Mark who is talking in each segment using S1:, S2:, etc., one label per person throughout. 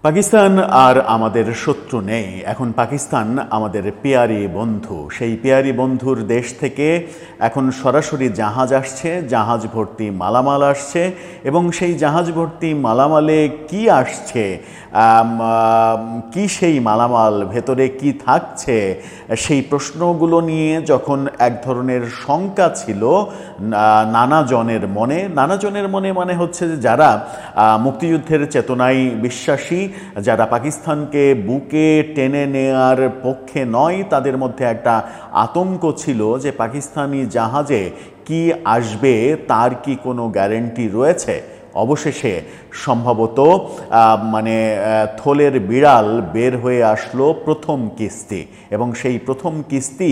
S1: পাকিস্তান আর আমাদের শত্রু নেই। এখন পাকিস্তান আমাদের পেয়ারি বন্ধু। সেই পেয়ারি বন্ধুর দেশ থেকে এখন সরাসরি জাহাজ আসছে, জাহাজ ভর্তি মালামাল আসছে এবং সেই জাহাজ ভর্তি মালামালে কি আসছে, কি সেই মালামাল, ভেতরে কি থাকছে, সেই প্রশ্নগুলো নিয়ে যখন এক ধরনের শঙ্কা ছিল নানাজনের মনে মানে হচ্ছে যে যারা মুক্তিযুদ্ধের চেতনায় বিশ্বাসী, যারা পাকিস্তানকে বুকে টেনে নেয়ার পক্ষে নয়, তাদের মধ্যে একটা আতঙ্ক ছিল যে পাকিস্তানি জাহাজে কি আসবে তার কি কোনো গ্যারেন্টি রয়েছে। অবশেষে সম্ভবত থলের বিড়াল বের হয়ে আসলো প্রথম কিস্তি, এবং সেই প্রথম কিস্তি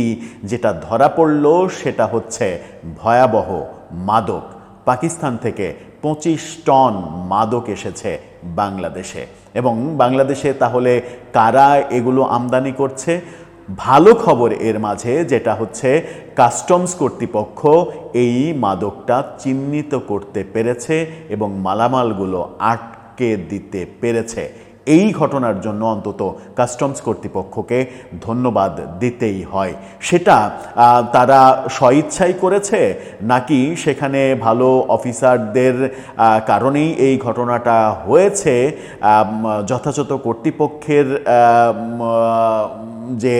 S1: যেটা ধরা পড়ল সেটা হচ্ছে ভয়াবহ মাদক। পাকিস্তান থেকে 25 টন মাদক এসেছে বাংলাদেশে, এবং বাংলাদেশে তাহলে কারা এগুলো আমদানি করছে? ভালো খবর এর মাঝে যেটা হচ্ছে কাস্টমস কর্তৃপক্ষ এই মাদকটা চিহ্নিত করতে পেরেছে এবং মালামালগুলো আটকে দিতে পেরেছে। এই ঘটনার জন্য অন্তত কাস্টমস কর্তৃপক্ষকে ধন্যবাদ দিতেই হয়। সেটা তারা স্বইচ্ছাই করেছে নাকি সেখানে ভালো অফিসারদের কারণেই এই ঘটনাটা হয়েছে, যথাযথ কর্তৃপক্ষের যে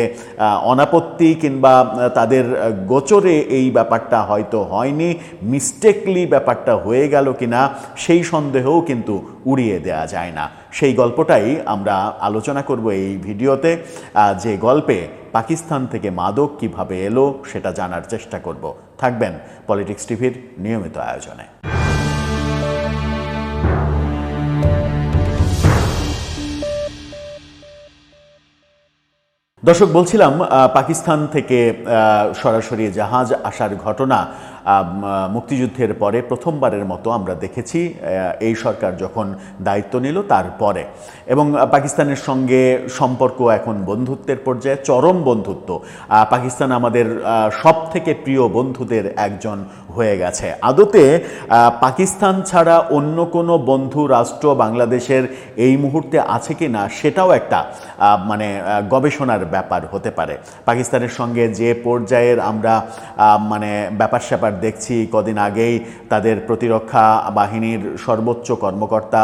S1: অনাপত্তি কিংবা তাদের গোচরে এই ব্যাপারটা হয়তো হয়নি, মিস্টেকলি ব্যাপারটা হয়ে গেল কিনা সেই সন্দেহও কিন্তু উড়িয়ে দেওয়া যায় না। সেই গল্পটাই আমরা আলোচনা করব এই ভিডিওতে, যে গল্পে পাকিস্তান থেকে মাদক কিভাবে এলো সেটা জানার চেষ্টা করব। থাকবেন পলিটিক্স টিভির নিয়মিত আয়োজনে। দর্শক, বলছিলাম পাকিস্তান থেকে সরাসরি জাহাজ আসার ঘটনা মুক্তিযুদ্ধের পরে প্রথমবারের মতো আমরা দেখেছি এই সরকার যখন দায়িত্ব নিল তারপরে, এবং পাকিস্তানের সঙ্গে সম্পর্ক এখন বন্ধুত্বের পর্যায়ে, চরম বন্ধুত্ব। পাকিস্তান আমাদের সব থেকে প্রিয় বন্ধুদের একজন হয়ে গেছে। আদতে পাকিস্তান ছাড়া অন্য কোনো বন্ধু রাষ্ট্র বাংলাদেশের এই মুহূর্তে আছে কি না সেটাও একটা গবেষণার ব্যাপার হতে পারে। পাকিস্তানের সঙ্গে যে পর্যায়ের আমরা ব্যাপার স্যাপার দেখছি, কদিন আগেই তাদের প্রতিরক্ষা বাহিনীর সর্বোচ্চ কর্মকর্তা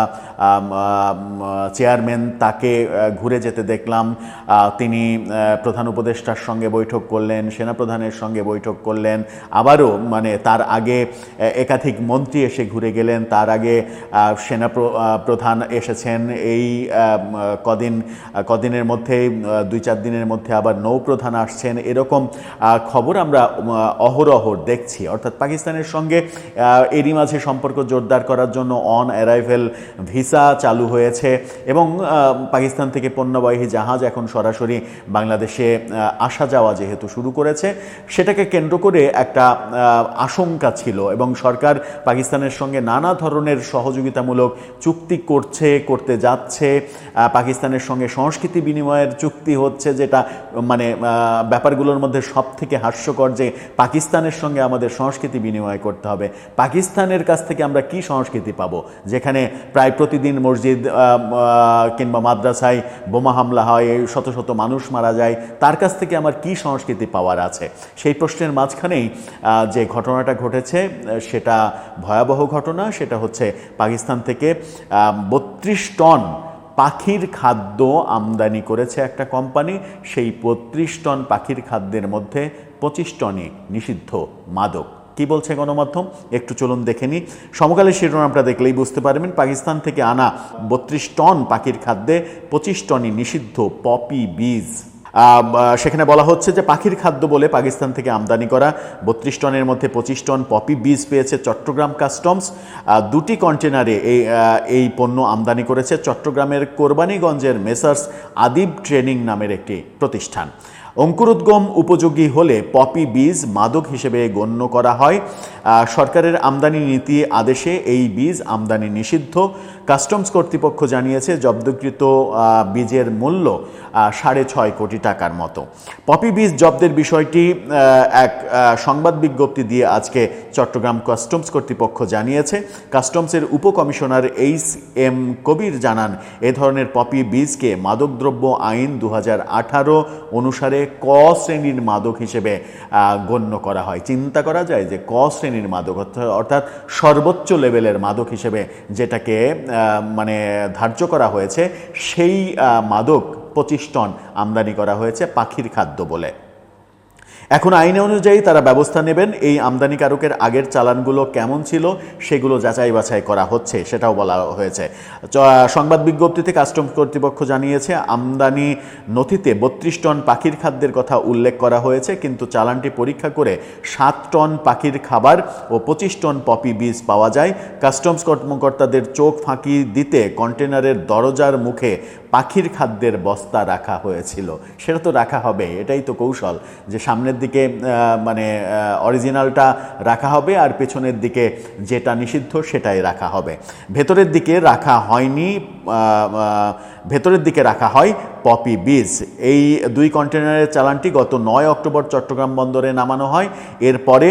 S1: চেয়ারম্যান, তাকে ঘুরে যেতে দেখলাম। তিনি প্রধান উপদেষ্টার সঙ্গে বৈঠক করলেন, সেনাপ্রধানের সঙ্গে বৈঠক করলেন, আবারও তার আগে একাধিক মন্ত্রী এসে ঘুরে গেলেন, তার আগে সেনাপ্রধান এসেছেন। এই কদিনের মধ্যে, 2-4 দিনের মধ্যে আবার নৌপ্রধান আসছেন। এরকম খবর আমরা অহরহ দেখছি। অর্থাৎ পাকিস্তানের সঙ্গে এরই মাঝে সম্পর্ক জোরদার করার জন্য অন অ্যারাইভেল ভিসা চালু হয়েছে, এবং পাকিস্তান থেকে পণ্যবাহী জাহাজ এখন সরাসরি বাংলাদেশে আসা যাওয়া যেহেতু শুরু করেছে, সেটাকে কেন্দ্র করে একটা আশঙ্কা ছিল, এবং সরকার পাকিস্তানের সঙ্গে নানা ধরনের সহযোগিতামূলক চুক্তি করতে যাচ্ছে। পাকিস্তানের সঙ্গে সংস্কৃতি বিনিময়ের চুক্তি হচ্ছে, যেটা ব্যাপারগুলোর মধ্যে সব থেকে হাস্যকর যে পাকিস্তানের সঙ্গে আমাদের সংস্কৃতি বিনিময় করতে হবে। পাকিস্তানের কাছ থেকে আমরা কি সংস্কৃতি পাবো, যেখানে প্রায় প্রতিদিন মসজিদ কিংবা মাদ্রাসায় বোমা হামলা হয়, শত শত মানুষ মারা যায়, তার কাছ থেকে আমার কি সংস্কৃতি পাওয়ার আছে? সেই প্রশ্নের মাঝখানেই যে ঘটনাটা ঘটেছে সেটা ভয়াবহ ঘটনা। সেটা হচ্ছে পাকিস্তান থেকে 32 টন পাখির খাদ্য আমদানি করেছে একটা কোম্পানি। সেই 32 টন পাখির খাদ্যের মধ্যে 25 টনই নিষিদ্ধ মাদক। কি বলছে গণমাধ্যম একটু চলুন দেখে নিই। সমকালের শিরোনামটা দেখলেই বুঝতে পারবেন। পাকিস্তান থেকে আনা 32 টন পাখির খাদ্যে 25 টনই নিষিদ্ধ পপি বীজ। সেখানে বলা হচ্ছে যে পাখির খাদ্য বলে পাকিস্তান থেকে আমদানি করা 32 টনের মধ্যে 25 টন পপি বীজ পেয়েছে চট্টগ্রাম কাস্টমস। 2টি কন্টেনারে এই পণ্য আমদানি করেছে চট্টগ্রামের কোরবানীগঞ্জের মেসার্স আদিব ট্রেনিং নামের একটি প্রতিষ্ঠান। অঙ্কুরোদ্গম উপযোগী হলে পপি বীজ মাদক হিসেবে গণ্য করা হয়। সরকারের আমদানি নীতি আদেশে এই বীজ আমদানি নিষিদ্ধ। কাস্টমস কর্তৃপক্ষ জানিয়েছে জব্দকৃত বীজের মূল্য 6.5 কোটি টাকার মতো। পপি বীজ জব্দের বিষয়টি এক সংবাদ বিজ্ঞপ্তি দিয়ে আজকে চট্টগ্রাম কাস্টমস কর্তৃপক্ষ জানিয়েছে। কাস্টমসের উপকমিশনার এইচ.এম. কবির জানান, এ ধরনের পপি বীজকে মাদকদ্রব্য আইন 2018 অনুসারে ক শ্রেণীর মাদক হিসেবে গণ্য করা হয়। চিন্তা করা যায় যে ক শ্রেণীর মাদক অর্থাৎ সর্বোচ্চ লেভেলের মাদক হিসেবে যেটাকে মানে ধার্য করা হয়েছে, সেই মাদক 25 টন আমদানি করা হয়েছে পাখির খাদ্য বলে। এখন আইন অনুযায়ী তারা ব্যবস্থা নেবেন। এই আমদানিকারকের আগের চালানগুলো কেমন ছিল সেগুলো যাচাই বাছাই করা হচ্ছে, সেটাও বলা হয়েছে। সংবাদ বিজ্ঞপ্তিতে কাস্টমস কর্তৃপক্ষ জানিয়েছে আমদানি নথিতে 32 টন পাখির খাদ্যের কথা উল্লেখ করা হয়েছে, কিন্তু চালানটি পরীক্ষা করে 7 টন পাখির খাবার ও 25 টন পপি বীজ পাওয়া যায়। কাস্টমস কর্মকর্তাদের চোখ ফাঁকি দিতে কন্টেনারের দরজার মুখে পাখির খাদ্যের বস্তা রাখা হয়েছিল। সেটা তো রাখা হবে, এটাই তো কৌশল, যে সামনের দিকে মানে অরিজিনালটা রাখা হবে আর পেছনের দিকে যেটা নিষিদ্ধ সেটাই রাখা হবে। ভেতরের দিকে রাখা হয়নি, ভেতরের দিকে রাখা হয় পপি বীজ। এই 2 কন্টেনারের চালানটি গত 9 অক্টোবর চট্টগ্রাম বন্দরে নামানো হয়। এরপরে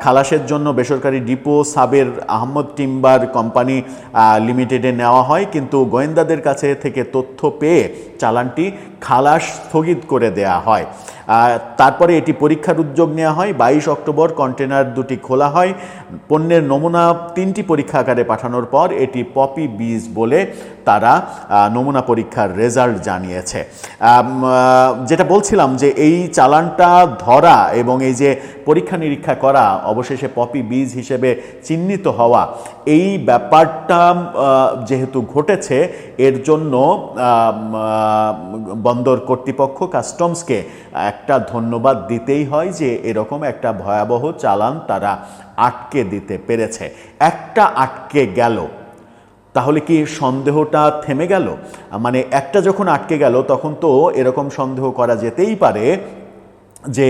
S1: খালাসের জন্য বেসরকারি ডিপো সাবের আহমদ টিম্বার কোম্পানি লিমিটেডে নেওয়া হয়, কিন্তু গোয়েন্দাদের কাছে থেকে তথ্য পেয়ে চালানটি খালাস স্থগিত করে দেয়া হয়। তারপরে এটি পরীক্ষার উদ্যোগ নেওয়া হয়। 22 অক্টোবর কন্টেনার দুটি খোলা হয়। পণ্যের নমুনা 3টি পরীক্ষাগারে পাঠানোর পর এটি পপি বীজ বলে তারা নমুনা পরীক্ষার রেজাল্ট জানিয়েছে। যেটা বলছিলাম যে এই চালানটা ধরা এবং এই যে পরীক্ষা নিরীক্ষা করা, অবশেষে পপি বীজ হিসেবে চিহ্নিত হওয়া, এই ব্যাপারটা যেহেতু ঘটেছে, এর জন্য বন্দর কর্তৃপক্ষ কাস্টমসকে একটা ধন্যবাদ দিতেই হয় যে এরকম একটা ভয়াবহ চালান তারা আটকে দিতে পেরেছে। একটা আটকে গেল, তাহলে কি সন্দেহটা থেমে গেল? মানে একটা যখন আটকে গেল তখন তো এরকম সন্দেহ করা যেতেই পারে যে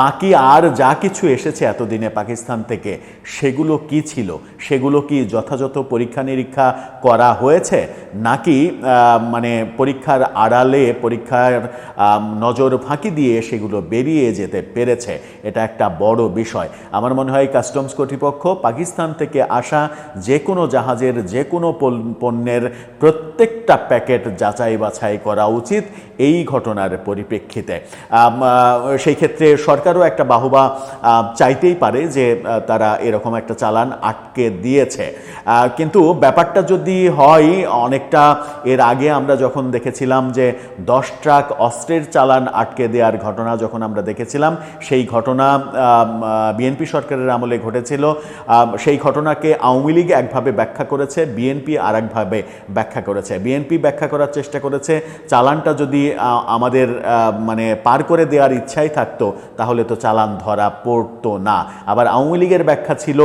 S1: বাকি আর যা কিছু এসেছে এতদিনে পাকিস্তান থেকে সেগুলো কি ছিল, সেগুলো কি যথাযথ পরীক্ষা নিরীক্ষা করা হয়েছে, নাকি মানে পরীক্ষার আড়ালে পরীক্ষার নজর ফাঁকি দিয়ে সেগুলো বেরিয়ে যেতে পেরেছে। এটা একটা বড় বিষয়। আমার মনে হয় কাস্টমস কর্তৃপক্ষ পাকিস্তান থেকে আসা যে কোনো জাহাজের যে কোনো পণ্যের প্রত্যেকটা প্যাকেট যাচাই বাছাই করা উচিত এই ঘটনার পরিপ্রেক্ষিতে। সেই ক্ষেত্রে সরকারও একটা বাহবা চাইতেই পারে যে তারা এরকম একটা চালান আটকে দিয়েছে। কিন্তু ব্যাপারটা যদি হয় অনেকটা এর আগে আমরা যখন দেখেছিলাম যে 10 ট্রাক অস্ত্রের চালান আটকে দেওয়ার ঘটনা যখন আমরা দেখেছিলাম, সেই ঘটনা বিএনপি সরকারের আমলে ঘটেছিল। সেই ঘটনাকে আওয়ামী লীগ একভাবে ব্যাখ্যা করেছে, বিএনপি আর একভাবে ব্যাখ্যা করেছে। বিএনপি ব্যাখ্যা করার চেষ্টা করেছে চালানটা যদি আমাদের মানে পার করে দেওয়ার ইচ্ছাই থাকতো তাহলে তো চালান ধরা পড়তো না। আবার আওয়ামী লীগের ব্যাখ্যা ছিল,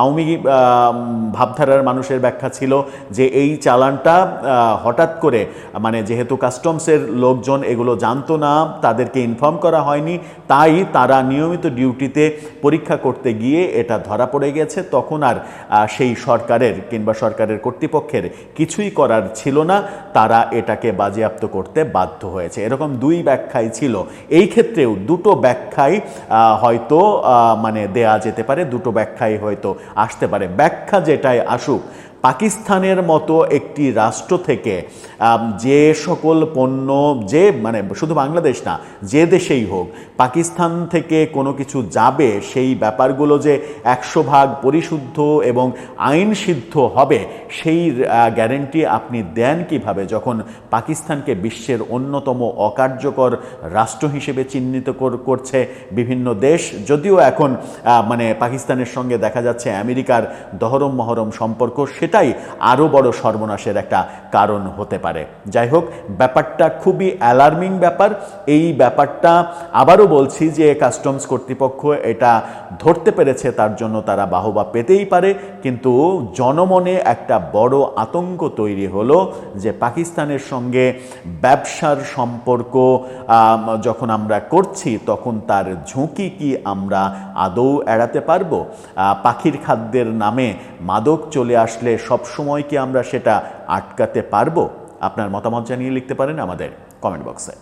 S1: আওয়ামী ভাবধারার মানুষের ব্যাখ্যা ছিল যে এই চালানটা হঠাৎ করে, মানে যেহেতু কাস্টমসের লোকজন এগুলো জানতো না, তাদেরকে ইনফর্ম করা হয়নি, তাই তারা নিয়মিত ডিউটিতে পরীক্ষা করতে গিয়ে এটা ধরা পড়ে গেছে। তখন আর সেই সরকারের কিংবা সরকারের কর্তৃপক্ষের কিছুই করার ছিল না, তারা এটাকে বাজেয়াপ্ত করতে বাধ্য হয়েছে। এরকম 2 ব্যাখ্যাই ছিল। এই ক্ষেত্রেও 2টো ব্যাখ্যাই হয়তো মানে দেয়া যেতে পারে, 2টো ব্যাখ্যাই হয়তো আসতে পারে। ব্যাখ্যা যেটাই আসুক, পাকিস্তানের মতো একটি রাষ্ট্র থেকে যে সকল পণ্য, যে মানে শুধু বাংলাদেশ না, যে দেশেই হোক, পাকিস্তান থেকে কোনো কিছু যাবে সেই ব্যাপারগুলো যে 100% পরিশুদ্ধ এবং আইন সিদ্ধ হবে, সেই গ্যারেন্টি আপনি দেন কিভাবে যখন পাকিস্তানকে বিশ্বের অন্যতম অকার্যকর রাষ্ট্র হিসেবে চিহ্নিত করছে বিভিন্ন দেশ। যদিও এখন মানে পাকিস্তানের সঙ্গে দেখা যাচ্ছে আমেরিকার দহরম মহরম সম্পর্ক, সেটা সেটাই আরও বড় সর্বনাশের একটা কারণ হতে পারে। যাই হোক, ব্যাপারটা খুবই অ্যালার্মিং ব্যাপার। এই ব্যাপারটা আবারও বলছি যে কাস্টমস কর্তৃপক্ষ এটা ধরতে পেরেছে, তার জন্য তারা বাহবা পেতেই পারে, কিন্তু জনমনে একটা বড় আতঙ্ক তৈরি হলো যে পাকিস্তানের সঙ্গে ব্যবসার সম্পর্ক যখন আমরা করছি তখন তার ঝুঁকি কি আমরা আদৌ এড়াতে পারবো? পাখির খাদ্যের নামে মাদক চলে আসলে সবসময় কি আমরা সেটা আটকাতে পারবো? আপনার মতামত জানিয়ে লিখতে পারেন আমাদের কমেন্ট বক্সে।